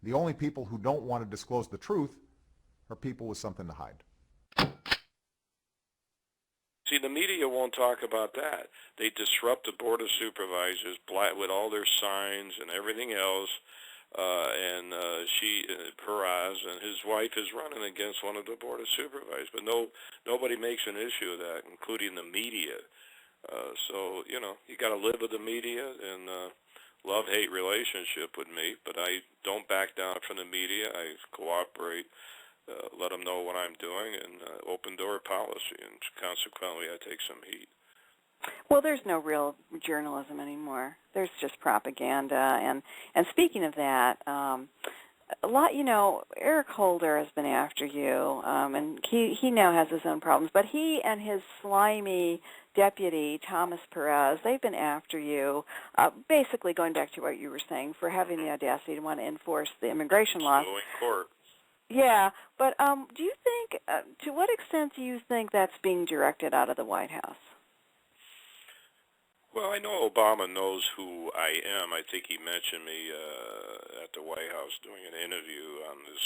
The only people who don't want to disclose the truth are people with something to hide. See, the media won't talk about that. They disrupt the Board of Supervisors with all their signs and everything else. Perez, and his wife is running against one of the Board of Supervisors. But nobody makes an issue of that, including the media. So, you got to live with the media and love-hate relationship with me. But I don't back down from the media. I cooperate. Let them know what I'm doing, and open door policy, and consequently I take some heat. Well, there's no real journalism anymore. There's just propaganda. And speaking of that, a lot, Eric Holder has been after you, and he now has his own problems. But he and his slimy deputy, Thomas Perez, they've been after you, basically going back to what you were saying, for having the audacity to want to enforce the immigration laws. So in court. Yeah, but do you think, to what extent do you think that's being directed out of the White House? Well, I know Obama knows who I am. I think he mentioned me at the White House doing an interview on this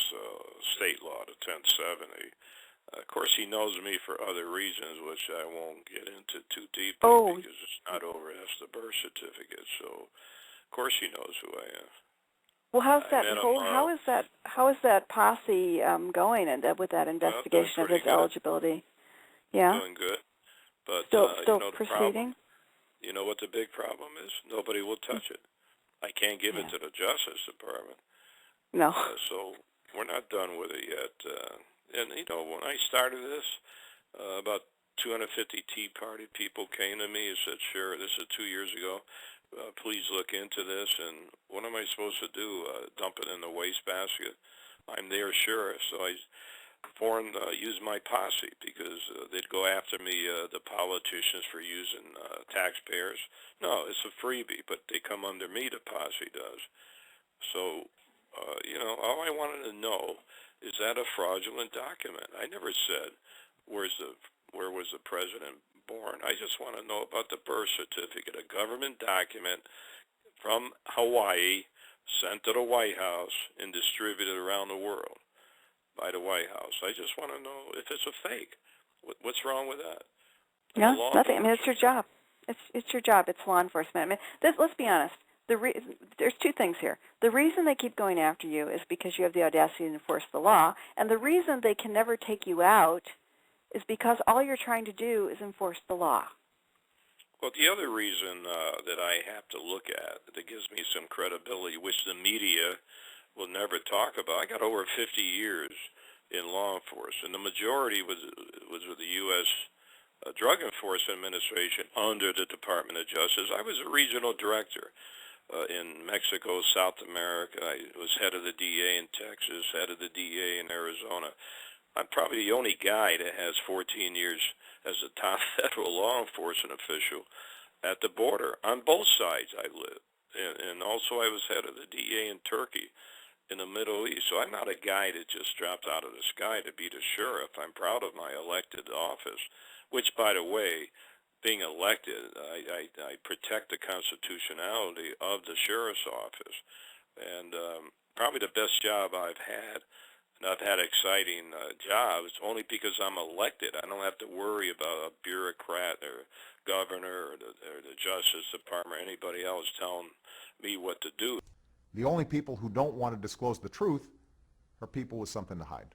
state law, the 1070. Of course, he knows me for other reasons, which I won't get into too deeply because it's not over as the birth certificate. So, of course, he knows who I am. Well, how is that posse going with that investigation of his eligibility? Yeah, doing good, but still proceeding. You know what the big problem is? Nobody will touch it. I can't give it to the Justice Department. No. So we're not done with it yet. And when I started this, about 250 Tea Party people came to me and said, "Sure, this is 2 years ago. Please look into this." And what am I supposed to do? Dump it in the wastebasket? I'm their sheriff, so I use my posse because they'd go after me, the politicians, for using taxpayers. No, it's a freebie, but they come under me, the posse does. So, all I wanted to know is that a fraudulent document. I never said where was the president born. I just want to know about the birth certificate, a government document from Hawaii sent to the White House and distributed around the world by the White House. I just want to know if it's a fake. What's wrong with that? No, nothing. I mean, it's your job. It's your job. It's law enforcement. I mean, let's be honest. There's two things here. The reason they keep going after you is because you have the audacity to enforce the law, and the reason they can never take you out is because all you're trying to do is enforce the law. Well, the other reason that I have to look at that gives me some credibility, which the media will never talk about. I got over 50 years in law enforcement. The majority was with the U.S. Drug Enforcement Administration under the Department of Justice. I was a regional director in Mexico, South America. I was head of the DA in Texas, head of the DA in Arizona. I'm probably the only guy that has 14 years as a top federal law enforcement official at the border. On both sides I lived. And also I was head of the DA in Turkey in the Middle East. So I'm not a guy that just dropped out of the sky to be the sheriff. I'm proud of my elected office, which, by the way, being elected, I protect the constitutionality of the sheriff's office. And probably the best job I've had. And I've had exciting jobs only because I'm elected. I don't have to worry about a bureaucrat or governor or the Justice Department or anybody else telling me what to do. The only people who don't want to disclose the truth are people with something to hide.